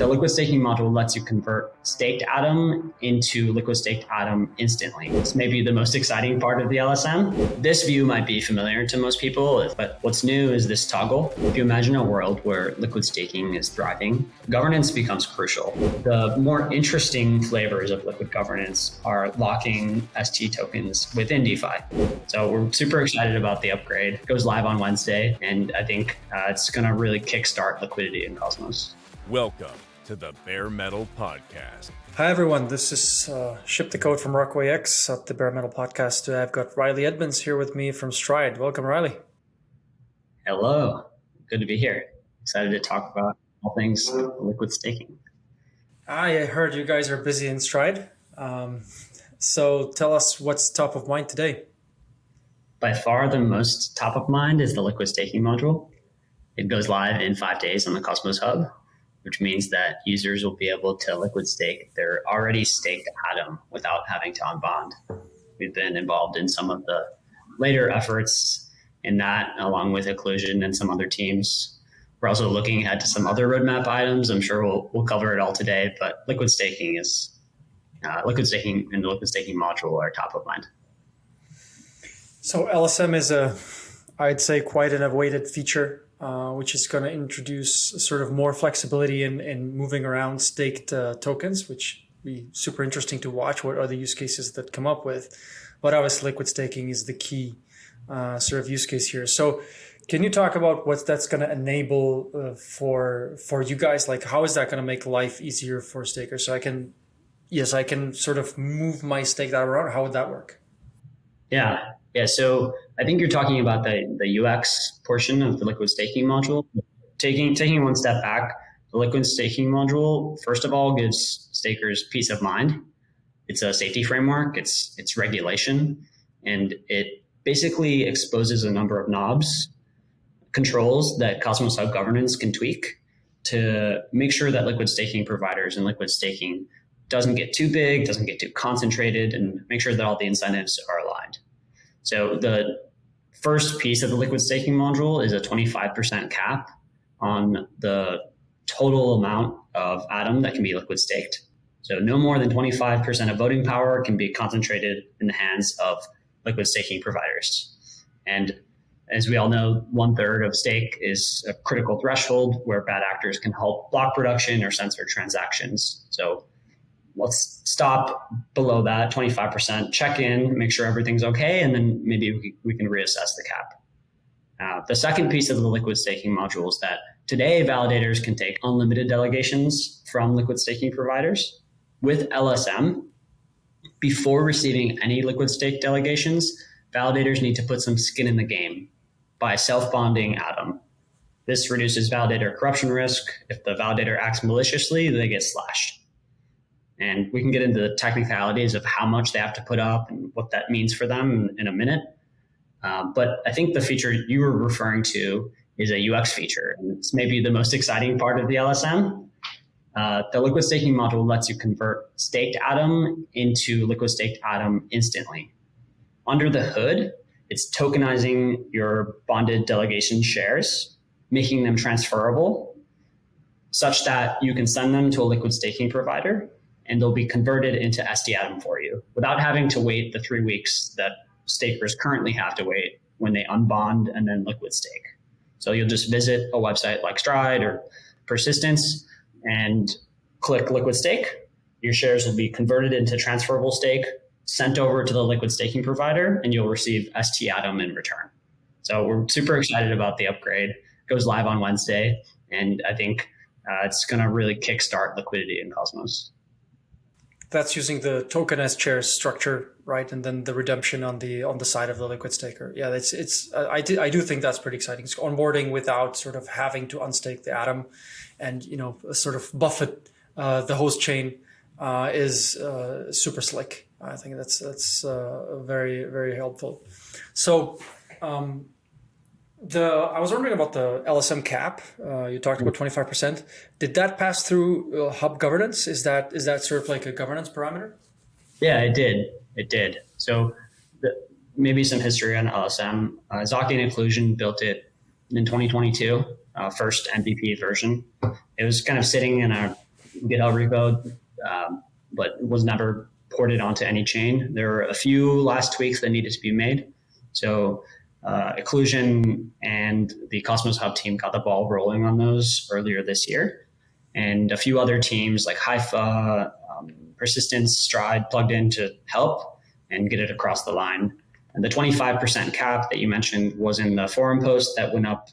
The liquid staking module lets you convert staked Atom into liquid staked Atom instantly. It's maybe the most exciting part of the LSM. This view might be familiar to most people, but what's new is this toggle. If you imagine a world where liquid staking is thriving, governance becomes crucial. The more interesting flavors of liquid governance are locking ST tokens within DeFi. So we're super excited about the upgrade. It goes live on Wednesday, and I think it's going to really kickstart liquidity in Cosmos. Welcome to the Bare Metal Podcast. Hi everyone, this is Ship the Code from Rockaway X at the Bare Metal Podcast. Today I've got Riley Edmunds here with me from Stride. Welcome, Riley. Hello, good to be here. Excited to talk about all things liquid staking. I heard you guys are busy in Stride. So tell us what's top of mind today. By far the most top of mind is the liquid staking module. It goes live in 5 days on the Cosmos Hub, which means that users will be able to liquid stake their already staked Atom without having to unbond. We've been involved in some of the later efforts in that, along with Occlusion and some other teams. We're also looking ahead to some other roadmap items. I'm sure we'll cover it all today, but liquid staking and the liquid staking module are top of mind. So LSM is I'd say quite an awaited feature, which is going to introduce sort of more flexibility in moving around staked tokens, which will be super interesting to watch. What are the use cases that come up with? But obviously liquid staking is the key sort of use case here. So can you talk about what that's going to enable for you guys? Like, how is that going to make life easier for stakers? So I can sort of move my stake that around. How would that work? Yeah. So I think you're talking about the UX portion of the liquid staking module. Taking one step back, the liquid staking module, first of all, gives stakers peace of mind. It's a safety framework. It's regulation, and it basically exposes a number of knobs, controls that Cosmos Hub governance can tweak to make sure that liquid staking providers and liquid staking doesn't get too big, doesn't get too concentrated, and make sure that all the incentives are aligned. So the first piece of the liquid staking module is a 25% cap on the total amount of Atom that can be liquid staked. So no more than 25% of voting power can be concentrated in the hands of liquid staking providers. And as we all know, 1/3 of stake is a critical threshold where bad actors can help block production or censor transactions. So let's stop below that 25%, check in, make sure everything's okay, and then maybe we can reassess the cap. The second piece of the liquid staking module is that today validators can take unlimited delegations from liquid staking providers. With LSM, before receiving any liquid stake delegations, validators need to put some skin in the game by self-bonding Atom. This reduces validator corruption risk. If the validator acts maliciously, they get slashed. And we can get into the technicalities of how much they have to put up and what that means for them in a minute. But I think the feature you were referring to is a UX feature. And it's maybe the most exciting part of the LSM. The liquid staking module lets you convert staked Atom into liquid staked Atom instantly. Under the hood, it's tokenizing your bonded delegation shares, making them transferable such that you can send them to a liquid staking provider and they'll be converted into ST Atom for you without having to wait the 3 weeks that stakers currently have to wait when they unbond and then liquid stake. So you'll just visit a website like Stride or Persistence and click liquid stake. Your shares will be converted into transferable stake, sent over to the liquid staking provider, and you'll receive ST Atom in return. So we're super excited about the upgrade. It goes live on Wednesday, and I think it's going to really kickstart liquidity in Cosmos. That's using the token as shares structure, right? And then the redemption on the side of the liquid staker. Yeah, I do think that's pretty exciting. It's onboarding without sort of having to unstake the Atom, and sort of buffet the host chain is super slick. I think that's very, very helpful. So I was wondering about the LSM cap. You talked about 25%. Did that pass through hub governance? Is that sort of like a governance parameter? Yeah, it did. It did. So maybe some history on LSM. Zaki and Occlusion built it in 2022, first MVP version. It was kind of sitting in a GitHub repo, but was never ported onto any chain. There were a few last tweaks that needed to be made. So Occlusion and the Cosmos Hub team got the ball rolling on those earlier this year. And a few other teams like Haifa, Persistence, Stride plugged in to help and get it across the line. And the 25% cap that you mentioned was in the forum post that went up,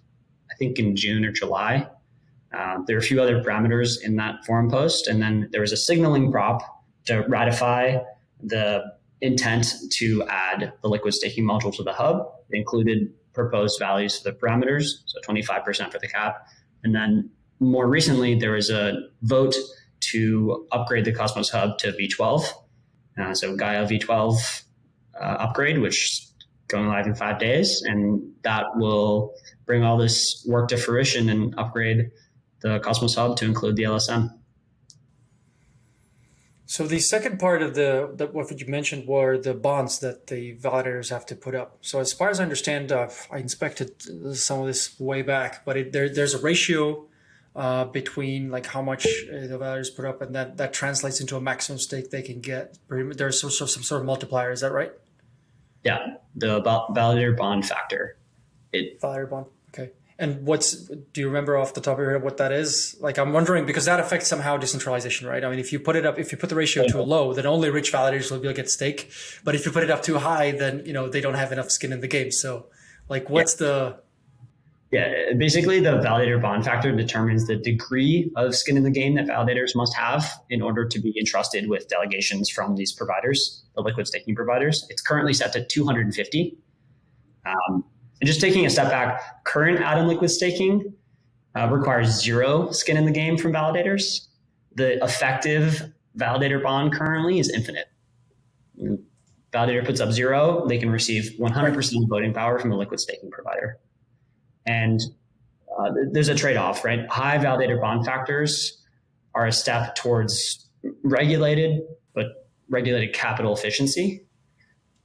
I think, in June or July. There are a few other parameters in that forum post. And then there was a signaling prop to ratify the intent to add the liquid staking module to the hub. It included proposed values for the parameters, so 25% for the cap. And then more recently, there was a vote to upgrade the Cosmos Hub to V12. So Gaia V12 upgrade, which is going live in 5 days. And that will bring all this work to fruition and upgrade the Cosmos Hub to include the LSM. So the second part of what you mentioned were the bonds that the validators have to put up. So as far as I understand, I inspected some of this way back, but there's a ratio between like how much the validators put up, and that translates into a maximum stake they can get. There's some sort of multiplier. Is that right? Yeah, the validator bond factor. Validator bond. Okay. And do you remember off the top of your head what that is? Like, I'm wondering, because that affects somehow decentralization, right? I mean, if you put the ratio too low, then only rich validators will be able to get stake. But if you put it up too high, then, they don't have enough skin in the game. So like, basically the validator bond factor determines the degree of skin in the game that validators must have in order to be entrusted with delegations from these providers, the liquid staking providers. It's currently set to 250. And just taking a step back, current Atom liquid staking requires 0 skin in the game from validators. The effective validator bond currently is infinite. When validator puts up 0, they can receive 100% voting power from the liquid staking provider. And there's a trade-off, right? High validator bond factors are a step towards regulated capital efficiency.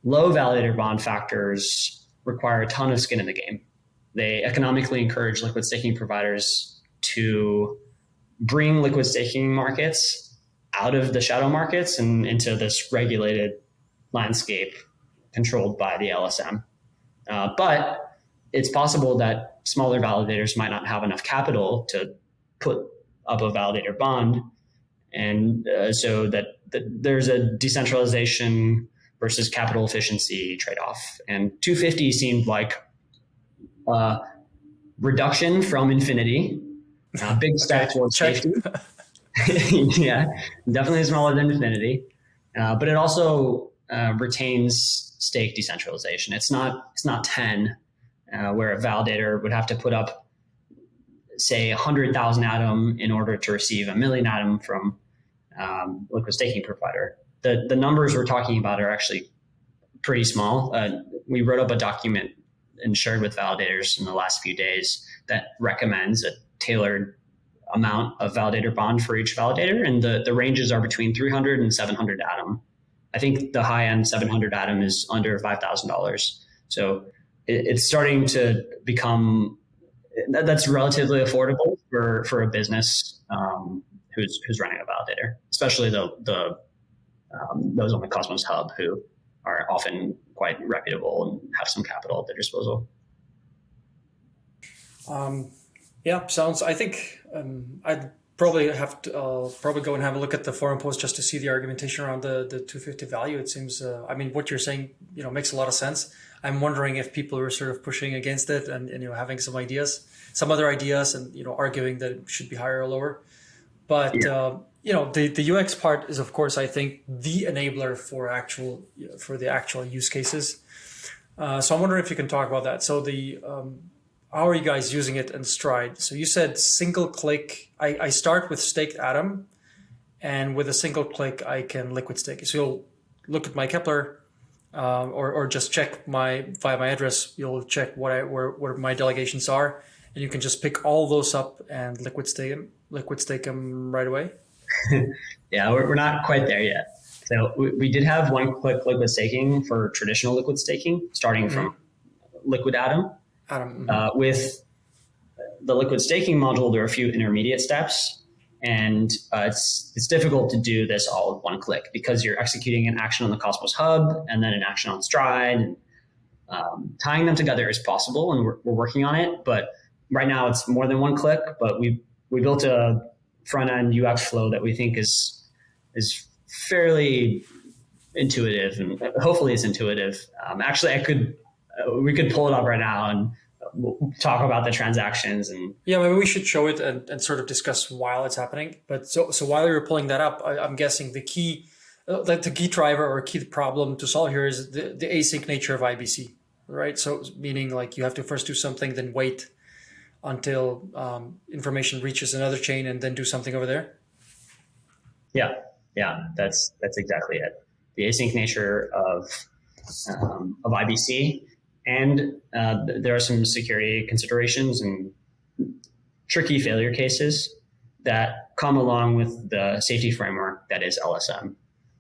Low validator bond factors require a ton of skin in the game. They economically encourage liquid staking providers to bring liquid staking markets out of the shadow markets and into this regulated landscape controlled by the LSM. But it's possible that smaller validators might not have enough capital to put up a validator bond. And so that there's a decentralization versus capital efficiency trade-off. And 250 seemed like a reduction from infinity, a big step towards safety. Yeah, definitely smaller than infinity. But it also retains stake decentralization. It's not 10, where a validator would have to put up, say, 100,000 Atom in order to receive 1 million Atom from liquid staking provider. The numbers we're talking about are actually pretty small. We wrote up a document and shared with validators in the last few days that recommends a tailored amount of validator bond for each validator. And the ranges are between 300 and 700 Atom. I think the high end 700 Atom is under $5,000. So it's starting to become, that's relatively affordable for a business who's running a validator, especially those on the Cosmos Hub who are often quite reputable and have some capital at their disposal. I think I'd probably have to go and have a look at the forum post just to see the argumentation around the 250 value. It seems, what you're saying, makes a lot of sense. I'm wondering if people are sort of pushing against it and having some other ideas and, arguing that it should be higher or lower. But, the UX part is, of course, I think the enabler for the actual use cases. So I'm wondering if you can talk about that. So how are you guys using it in Stride? So you said single click. I start with staked Atom, and with a single click, I can liquid stake. So you'll look at my Kepler, or just check via my address. You'll check where my delegations are, and you can just pick all those up and liquid stake them right away. Yeah, we're not quite there yet. So we did have one-click liquid staking for traditional liquid staking, starting from liquid Atom. With the liquid staking module, there are a few intermediate steps, And it's difficult to do this all with one click because you're executing an action on the Cosmos Hub and then an action on Stride. And tying them together is possible, and we're working on it. But right now it's more than one click. But we built a front end UX flow that we think is fairly intuitive, and hopefully it's intuitive. Actually, we could pull it up right now and we'll talk about the transactions. And yeah, maybe we should show it and sort of discuss while it's happening. But so while you're pulling that up, I'm guessing the key driver or key problem to solve here is the async nature of IBC, right? So meaning like you have to first do something, then wait until information reaches another chain and then do something over there. Yeah, that's exactly it. The async nature of IBC, and there are some security considerations and tricky failure cases that come along with the safety framework that is LSM.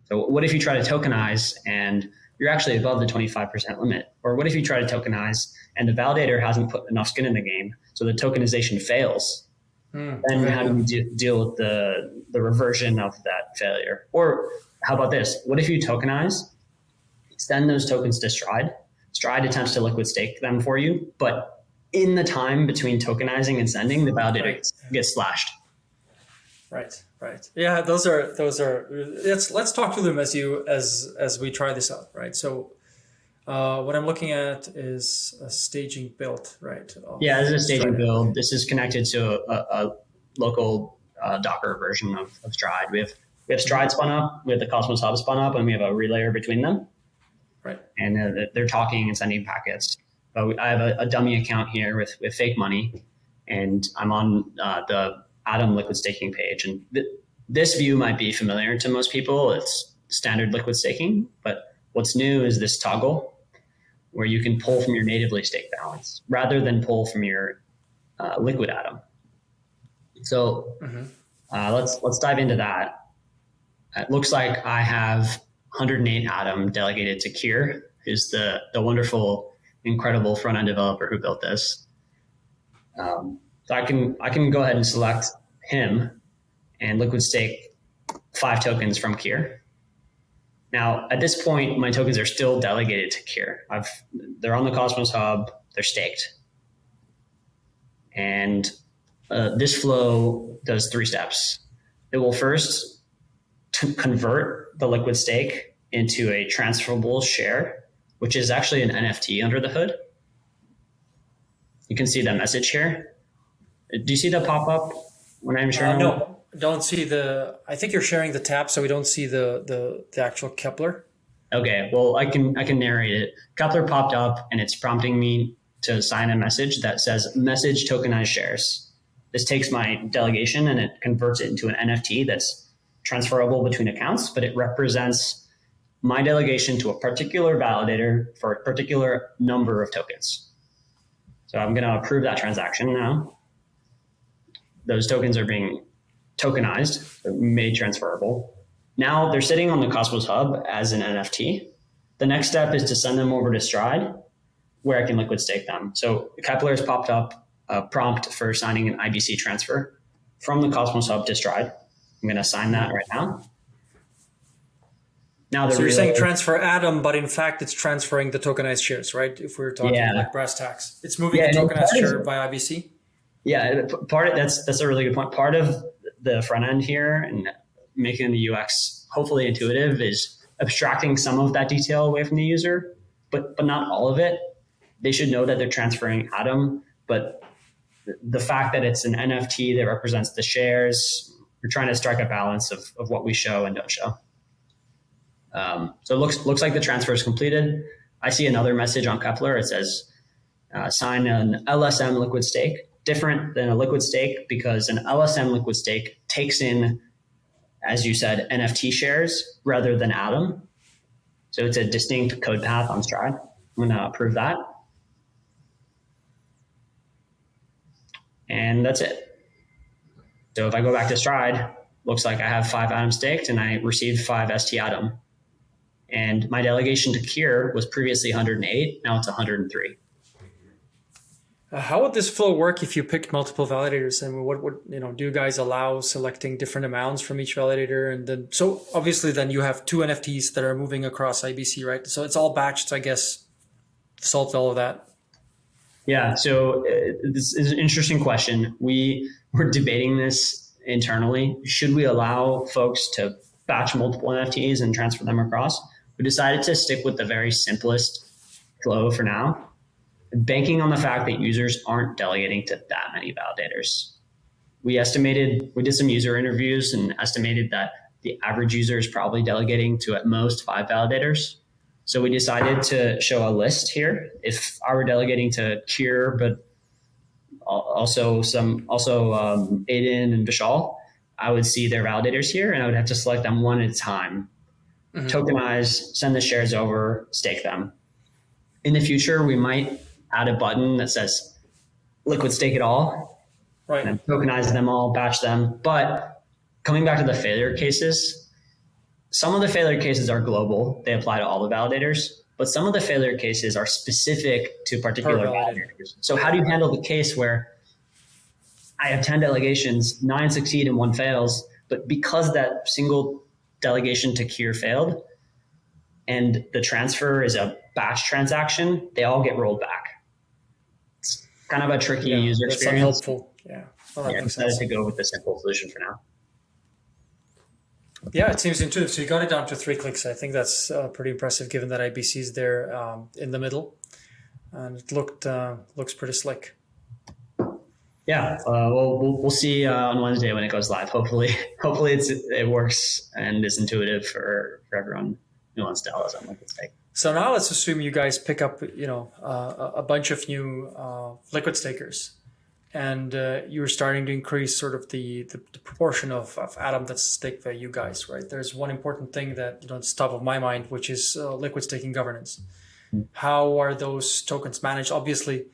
So what if you try to tokenize and you're actually above the 25% limit? Or what if you try to tokenize and the validator hasn't put enough skin in the game, so the tokenization fails? Then how do you deal with the reversion of that failure? Or how about this? What if you tokenize, send those tokens to Stride? Stride attempts to liquid stake them for you, but in the time between tokenizing and sending, the validator gets slashed. Right. Yeah, those are. Let's talk through them as we try this out, right? So, what I'm looking at is a staging build, right? Yeah, this is a staging build. This is connected to a local Docker version of Stride. We have Stride spun up, we have the Cosmos Hub spun up, and we have a relayer between them. Right. And they're talking and sending packets. But I have a dummy account here with fake money, and I'm on the Atom liquid staking page. And this view might be familiar to most people. It's standard liquid staking, but what's new is this toggle where you can pull from your natively staked balance rather than pull from your liquid Atom. So let's dive into that. It looks like I have 108 Atom delegated to Kier, who's the wonderful, incredible front-end developer who built this. So I can go ahead and select him and liquid stake 5 tokens from Kier. Now, at this point, my tokens are still delegated to Kier. They're on the Cosmos Hub. They're staked. And this flow does 3 steps. It will first convert the liquid stake into a transferable share, which is actually an NFT under the hood. You can see the message here. Do you see the pop-up when I'm sharing? No, don't see I think you're sharing the tab, so we don't see the actual Kepler. Okay, well, I can narrate it. Kepler popped up, and it's prompting me to sign a message that says message tokenized shares. This takes my delegation and it converts it into an NFT that's transferable between accounts, but it represents my delegation to a particular validator for a particular number of tokens. So I'm going to approve that transaction now. Those tokens are being tokenized, made transferable. Now they're sitting on the Cosmos Hub as an NFT. The next step is to send them over to Stride, where I can liquid stake them. So Kepler has popped up a prompt for signing an IBC transfer from the Cosmos Hub to Stride. I'm going to sign that right now. Now so you're saying transfer Atom, but in fact it's transferring the tokenized shares, right? If we're talking like brass tacks, it's moving the tokenized share by IBC. Yeah, that's a really good point. Part of the front end here and making the UX hopefully intuitive is abstracting some of that detail away from the user, but not all of it. They should know that they're transferring Atom, but the fact that it's an NFT that represents the shares, we're trying to strike a balance of what we show and don't show. So it looks like the transfer is completed. I see another message on Kepler. It says sign an LSM liquid stake. Different than a liquid stake because an LSM liquid stake takes in, as you said, NFT shares rather than Atom. So it's a distinct code path on Stride. I'm going to approve that. And that's it. So if I go back to Stride, looks like I have 5 Atom staked and I received 5 ST Atom. And my delegation to Kier was previously 108. Now it's 103. How would this flow work if you picked multiple validators? And what would, do you guys allow selecting different amounts from each validator? And then, so obviously then you have two NFTs that are moving across IBC, right? So it's all batched, I guess, solved all of that. Yeah. So this is an interesting question. We were debating this internally. Should we allow folks to batch multiple NFTs and transfer them across? We decided to stick with the very simplest flow for now, banking on the fact that users aren't delegating to that many validators. We did some user interviews and estimated that the average user is probably delegating to at most 5 validators. So we decided to show a list here. If I were delegating to Kier, but also Aiden and Vishal, I would see their validators here, and I would have to select them one at a time, tokenize, send the shares over, stake them. In the future, we might add a button that says liquid stake it all, right? And tokenize them all, batch them. But coming back to the failure cases, some of the failure cases are global. They apply to all the validators, but some of the failure cases are specific to particular validators. So how do you handle the case where I have 10 delegations, 9 succeed and 1 fails, but because that single delegation to Kier failed and the transfer is a batch transaction, they all get rolled back. It's kind of a tricky user experience. Unhelpful. Yeah. Well, I decided to go with the simple solution for now. Yeah, it seems intuitive. So you got it down to 3 clicks. I think that's pretty impressive given that IBC is there in the middle. And it looks pretty slick. Yeah, well, we'll see on Wednesday when it goes live. Hopefully it works and is intuitive for everyone who wants to tell us on liquid stake. So now let's assume you guys pick up, a bunch of new liquid stakers, and you're starting to increase sort of the proportion of Atom that's staked by you guys, right? There's one important thing that it's top of my mind, which is liquid staking governance. How are those tokens managed? Obviously,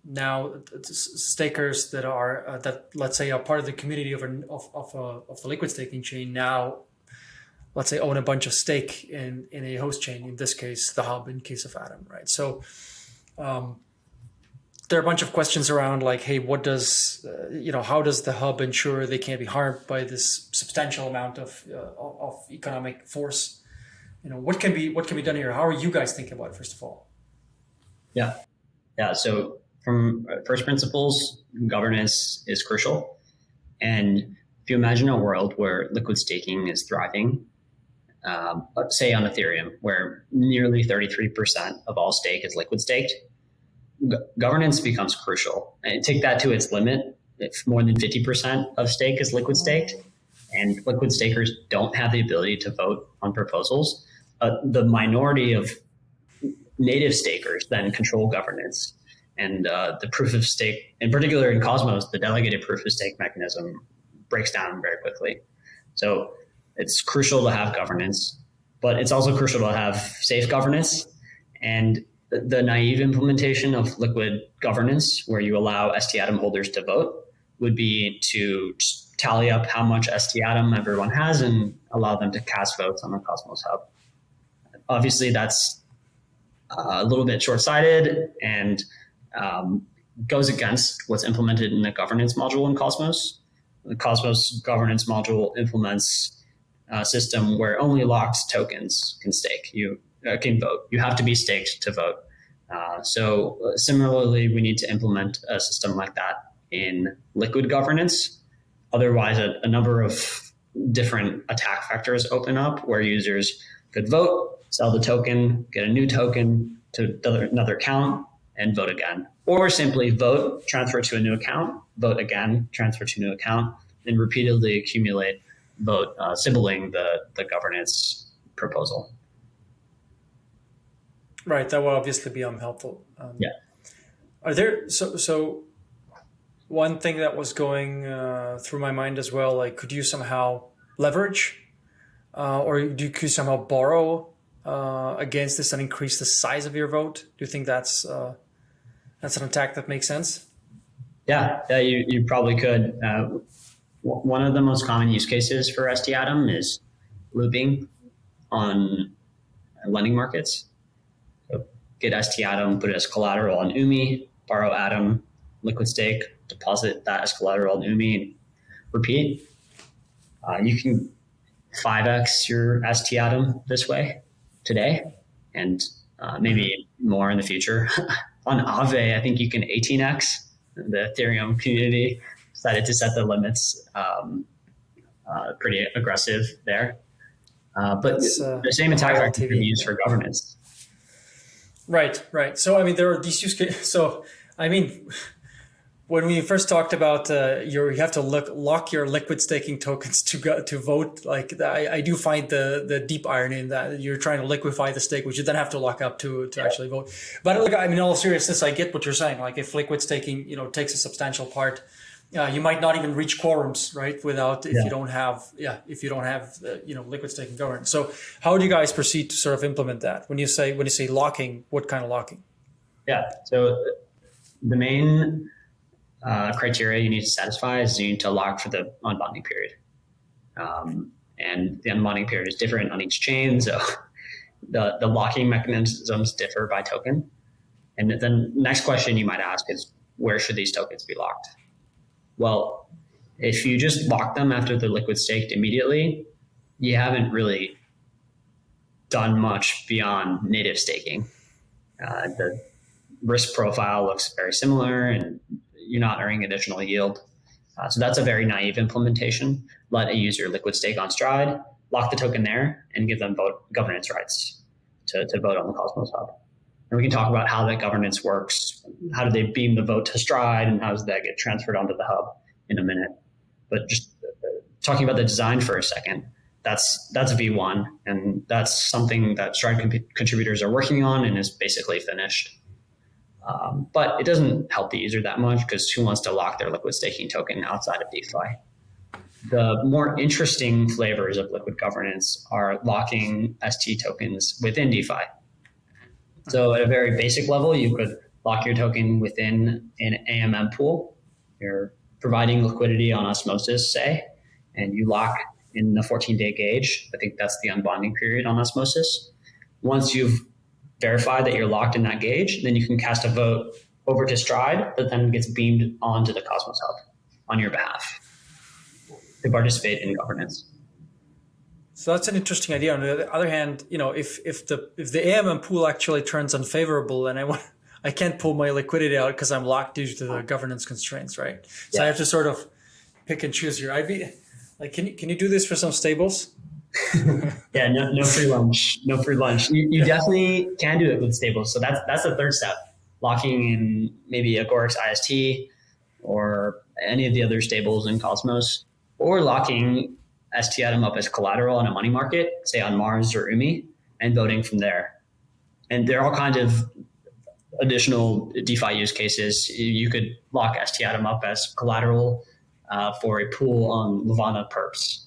now stakers that are that let's say are part of the community of the liquid staking chain now, let's say, own a bunch of stake in a host chain, in this case the hub, in case of Atom, right? So there are a bunch of questions around like, hey, what does how does the hub ensure they can't be harmed by this substantial amount of economic force? What can be done here? How are you guys thinking about it, first of all? Yeah. So from first principles, governance is crucial. And if you imagine a world where liquid staking is thriving, let's say on Ethereum, where nearly 33% of all stake is liquid staked, governance becomes crucial. And take that to its limit. If more than 50% of stake is liquid staked and liquid stakers don't have the ability to vote on proposals, the minority of native stakers then control governance. And the proof of stake, in particular in Cosmos, the delegated proof of stake mechanism breaks down very quickly. So it's crucial to have governance, but it's also crucial to have safe governance. And the naive implementation of liquid governance, where you allow ST Atom holders to vote, would be to tally up how much ST Atom everyone has and allow them to cast votes on the Cosmos Hub. Obviously, that's a little bit short-sighted and goes against what's implemented in the governance module in Cosmos. The Cosmos governance module implements a system where only locked tokens can stake. You can vote. You have to be staked to vote. So similarly, we need to implement a system like that in liquid governance. Otherwise, a number of different attack vectors open up where users could vote, sell the token, get a new token to another account, and vote again. Or simply vote, transfer to a new account, vote again, transfer to a new account, and repeatedly accumulate vote, sibling the governance proposal. Right, that will obviously be unhelpful. Yeah. Are there so one thing that was going through my mind as well, like could you somehow leverage or could you somehow borrow against this and increase the size of your vote? Do you think that's an attack that makes sense? Yeah, you probably could. One of the most common use cases for ST Atom is looping on lending markets. So get ST Atom, put it as collateral on UMI, borrow Atom, liquid stake, deposit that as collateral in UMI, and repeat. You can 5x your ST Atom this way today, and maybe more in the future. On Aave, I think you can 18x. The Ethereum community decided to set the limits pretty aggressive there. But the same attack vector can be used for governance. Right. So, I mean, there are these use cases. So, I mean, when we first talked about you have to lock your liquid staking tokens to vote, like I do find the deep irony in that you're trying to liquefy the stake, which you then have to lock up to actually vote. But look, I mean, in all seriousness, I get what you're saying. Like if liquid staking, takes a substantial part, you might not even reach quorums, right? Without if you don't have liquid staking governance. So how do you guys proceed to sort of implement that? When you say locking, what kind of locking? Yeah. So the main criteria you need to satisfy is you need to lock for the unbonding period. And the unbonding period is different on each chain. So the locking mechanisms differ by token. And then the next question you might ask is, where should these tokens be locked? Well, if you just lock them after they're liquid staked immediately, you haven't really done much beyond native staking. The risk profile looks very similar and you're not earning additional yield. So that's a very naive implementation. Let a user liquid stake on Stride, lock the token there, and give them governance rights to vote on the Cosmos Hub. And we can talk about how that governance works. How do they beam the vote to Stride, and how does that get transferred onto the hub in a minute? But just talking about the design for a second, that's V1, and that's something that Stride contributors are working on and is basically finished. But it doesn't help the user that much because who wants to lock their liquid staking token outside of DeFi? The more interesting flavors of liquid governance are locking ST tokens within DeFi. So at a very basic level, you could lock your token within an AMM pool. You're providing liquidity on Osmosis, say, and you lock in the 14-day gauge. I think that's the unbonding period on Osmosis. Once you've verified that you're locked in that gauge, then you can cast a vote over to Stride that then gets beamed onto the Cosmos Hub on your behalf to participate in governance. So that's an interesting idea. On the other hand, if the AMM pool actually turns unfavorable and I can't pull my liquidity out because I'm locked due to the governance constraints, right? So I have to sort of pick and choose here. Can you do this for some stables? Yeah, no free lunch. No free lunch. You definitely can do it with stables. So that's the third step. Locking in maybe Agorix IST or any of the other stables in Cosmos, or locking ST Atom up as collateral in a money market, say on Mars or UMI, and voting from there. And there are all kinds of additional DeFi use cases. You could lock ST Atom up as collateral for a pool on Levana perps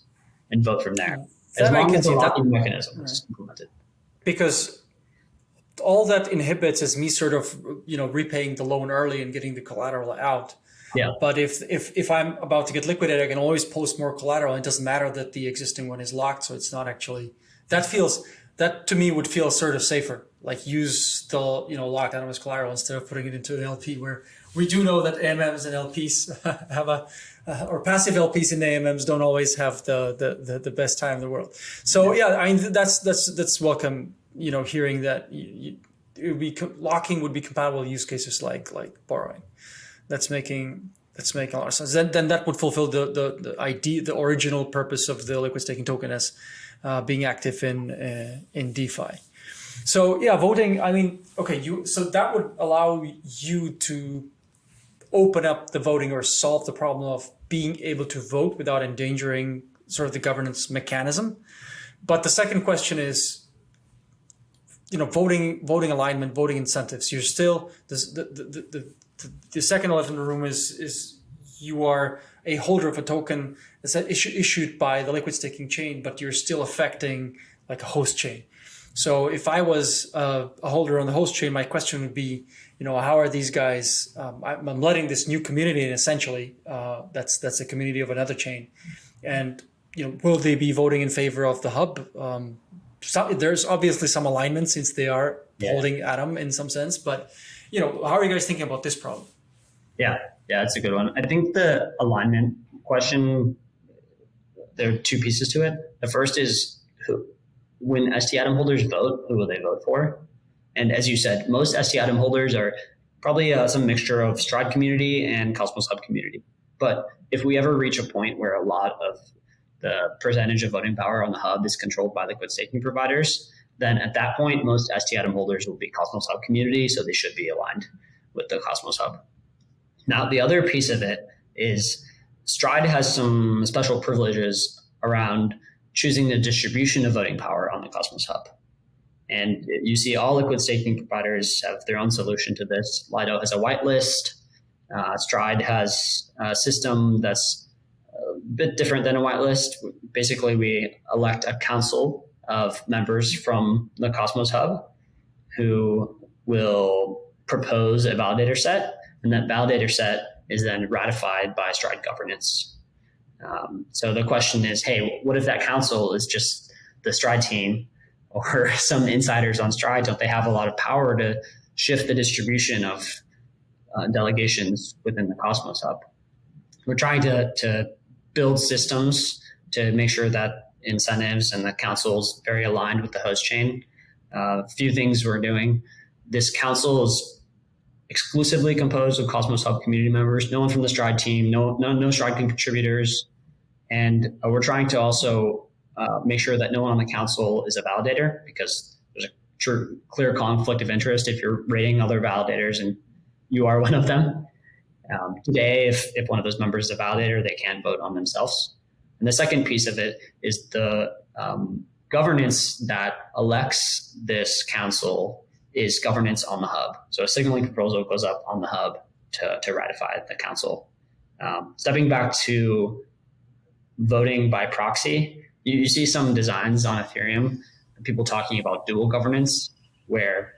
and vote from there. As long as the locking mechanism is implemented. Because all that inhibits is me sort of, repaying the loan early and getting the collateral out. Yeah. But if I'm about to get liquidated, I can always post more collateral. It doesn't matter that the existing one is locked. So it's not actually, that to me would feel sort of safer. Like use the, locked Atom as collateral instead of putting it into an LP, where we do know that AMMs and LPs have or passive LPs in AMMs don't always have the best time in the world. So yeah, I mean, that's welcome, hearing that locking would be compatible with use cases like borrowing. That's making a lot of sense. Then that would fulfill the idea, the original purpose of the liquid staking token as being active in DeFi. So yeah, voting. I mean, okay, so that would allow you to open up the voting or solve the problem of being able to vote without endangering sort of the governance mechanism. But the second question is, voting alignment, voting incentives. You're still the second elephant in the room is you are a holder of a token that's issued by the liquid staking chain, but you're still affecting like a host chain. So if I was a holder on the host chain, my question would be, how are these guys? I'm letting this new community in, essentially. That's a community of another chain, and will they be voting in favor of the hub? There's obviously some alignment since they are holding Atom in some sense, but how are you guys thinking about this problem? Yeah, that's a good one. I think the alignment question, there are two pieces to it. The first is when ST Atom holders vote, who will they vote for? And as you said, most ST Atom holders are probably some mixture of Stride community and Cosmos Hub community. But if we ever reach a point where a lot of the percentage of voting power on the hub is controlled by liquid staking providers, then at that point, most ST Atom holders will be Cosmos Hub community, so they should be aligned with the Cosmos Hub. Now, the other piece of it is Stride has some special privileges around choosing the distribution of voting power on the Cosmos Hub. And you see all liquid staking providers have their own solution to this. Lido has a whitelist. Stride has a system that's a bit different than a whitelist. Basically, we elect a council of members from the Cosmos Hub who will propose a validator set, and that validator set is then ratified by Stride governance. So the question is, hey, what if that council is just the Stride team or some insiders on Stride? Don't they have a lot of power to shift the distribution of delegations within the Cosmos Hub? We're trying to build systems to make sure that incentives and the council is very aligned with the host chain. A few things we're doing. This council is exclusively composed of Cosmos Hub community members, no one from the Stride team, no Stride contributors. And we're trying to also make sure that no one on the council is a validator, because there's a clear conflict of interest if you're rating other validators and you are one of them. Today, if one of those members is a validator, they can't vote on themselves. And the second piece of it is the governance that elects this council is governance on the hub. So a signaling proposal goes up on the hub to ratify the council. Stepping back to voting by proxy, you see some designs on Ethereum, people talking about dual governance, where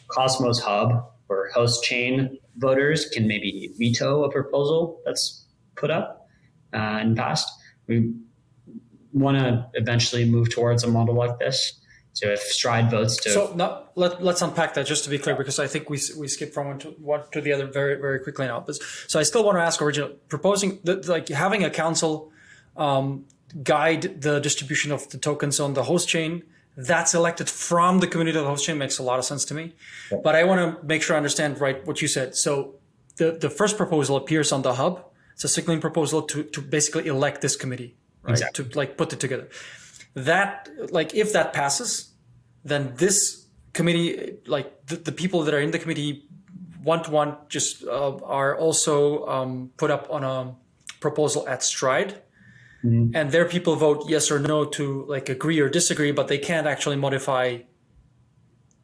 Cosmos Hub or host chain voters can maybe veto a proposal that's put up in the past. We want to eventually move towards a model like this. So if Stride votes to... So now, let's unpack that just to be clear, because I think we skipped from one to the other very, very quickly now. But, so I still want to ask original, proposing, like having a council guide the distribution of the tokens on the host chain that's elected from the community of the host chain makes a lot of sense to me. Yeah. But I want to make sure I understand right what you said. So the first proposal appears on the hub. It's a signaling proposal to basically elect this committee, right? Exactly. To like put it together. That, like, if that passes, then this committee, like the people that are in the committee, one-to-one just are also put up on a proposal at Stride. Mm-hmm. And their people vote yes or no to like agree or disagree, but they can't actually modify.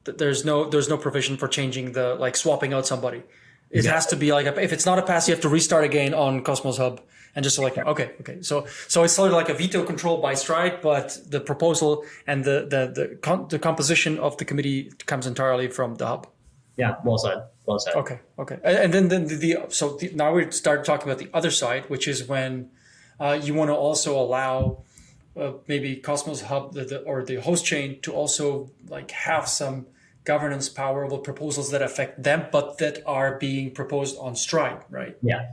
There's no provision for changing the, like, swapping out somebody. It has to be like, if it's not a pass, you have to restart again on Cosmos Hub and just select. Okay. So it's sort of like a veto control by Stride, but the proposal and the composition of the committee comes entirely from the hub. Yeah, well said. Okay. And then now we start talking about the other side, which is when you want to also allow maybe Cosmos Hub or the host chain to also like have some governance power over proposals that affect them, but that are being proposed on Stride, right? Yeah.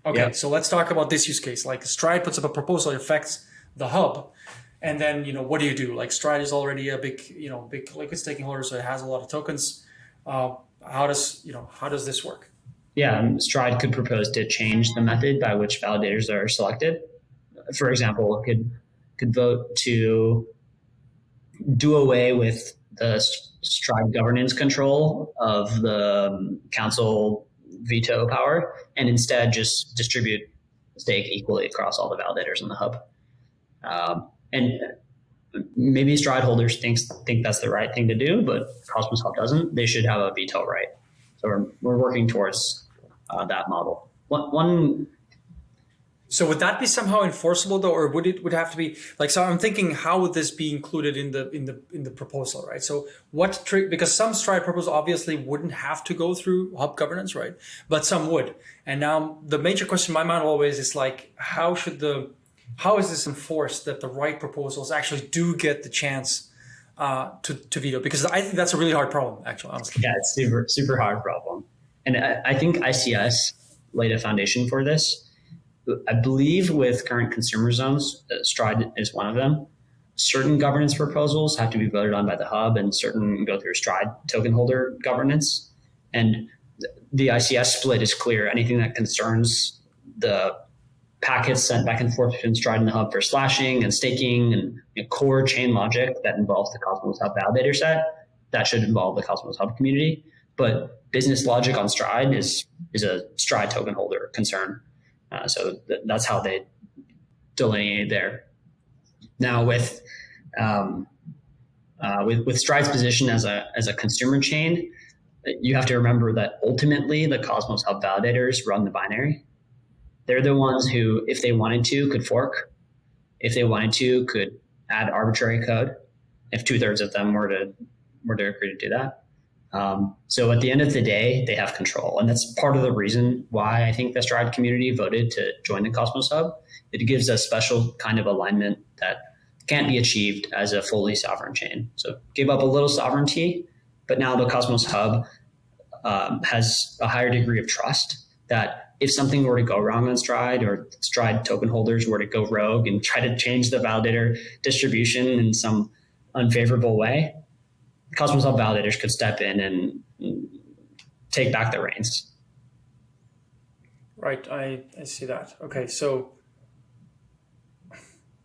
Okay, yeah. So let's talk about this use case. Like Stride puts up a proposal that affects the hub, and then what do you do? Like Stride is already a big liquid staking holder, so it has a lot of tokens. How does this work? Yeah, Stride could propose to change the method by which validators are selected. For example, it could vote to do away with the Stride governance control of the council veto power and instead just distribute stake equally across all the validators in the hub. And maybe Stride holders think that's the right thing to do, but Cosmos Hub doesn't. They should have a veto right. So we're working towards that model. So would that be somehow enforceable though, or would it have to be like? So I'm thinking, how would this be included in the proposal, right? So because some Stride proposals obviously wouldn't have to go through hub governance, right? But some would. And now the major question in my mind always is like, how is this enforced that the right proposals actually do get the chance to veto? Because I think that's a really hard problem, actually, honestly. Yeah, it's super hard problem. And I think ICS laid a foundation for this. I believe with current consumer zones, Stride is one of them. Certain governance proposals have to be voted on by the hub, and certain go through Stride token holder governance. And the ICS split is clear. Anything that concerns the packets sent back and forth between Stride and the hub for slashing and staking and core chain logic that involves the Cosmos Hub validator set, that should involve the Cosmos Hub community. But business logic on Stride is a Stride token holder concern. So that's how they delineate there. Now with Stride's position as a consumer chain, you have to remember that ultimately the Cosmos Hub validators run the binary. They're the ones who, if they wanted to, could fork. If they wanted to, could add arbitrary code. If 2/3 of them were to agree to do that. So at the end of the day, they have control. And that's part of the reason why I think the Stride community voted to join the Cosmos Hub. It gives a special kind of alignment that can't be achieved as a fully sovereign chain. So give up a little sovereignty, but now the Cosmos Hub has a higher degree of trust that if something were to go wrong on Stride, or Stride token holders were to go rogue and try to change the validator distribution in some unfavorable way, Cosmos Hub validators could step in and take back the reins. Right, I see that. Okay, so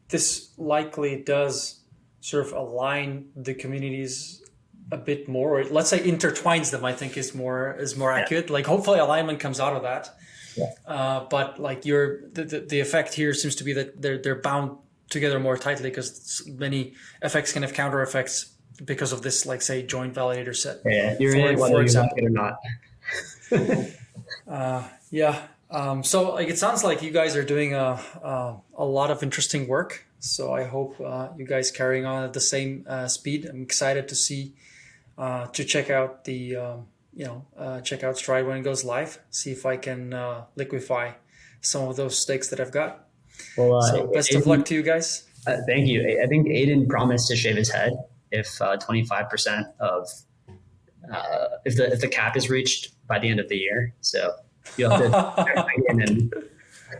this likely does sort of align the communities a bit more, or let's say intertwines them, I think is more accurate. Like hopefully alignment comes out of that. Yeah. But like the effect here seems to be that they're bound together more tightly because many effects can have counter effects because of this, like say joint validator set. Yeah, you're in it whether you like it or not. Yeah. So like it sounds like you guys are doing a lot of interesting work. So I hope you guys carrying on at the same speed. I'm excited to see to check out the check out Stride when it goes live. See if I can liquefy some of those stakes that I've got. Well, so best of luck to you guys. Thank you. I think Aiden promised to shave his head if 25% of if the cap is reached by the end of the year. So you'll have to and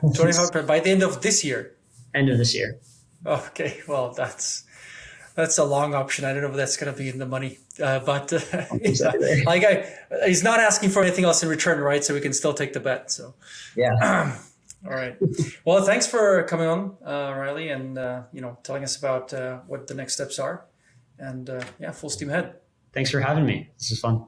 25% by the end of this year. End of this year. Okay, well that's a long option. I don't know if that's going to be in the money, but he's not asking for anything else in return, right? So we can still take the bet. So yeah. All right. Well, thanks for coming on, Riley, and telling us about what the next steps are. And full steam ahead. Thanks for having me. This is fun.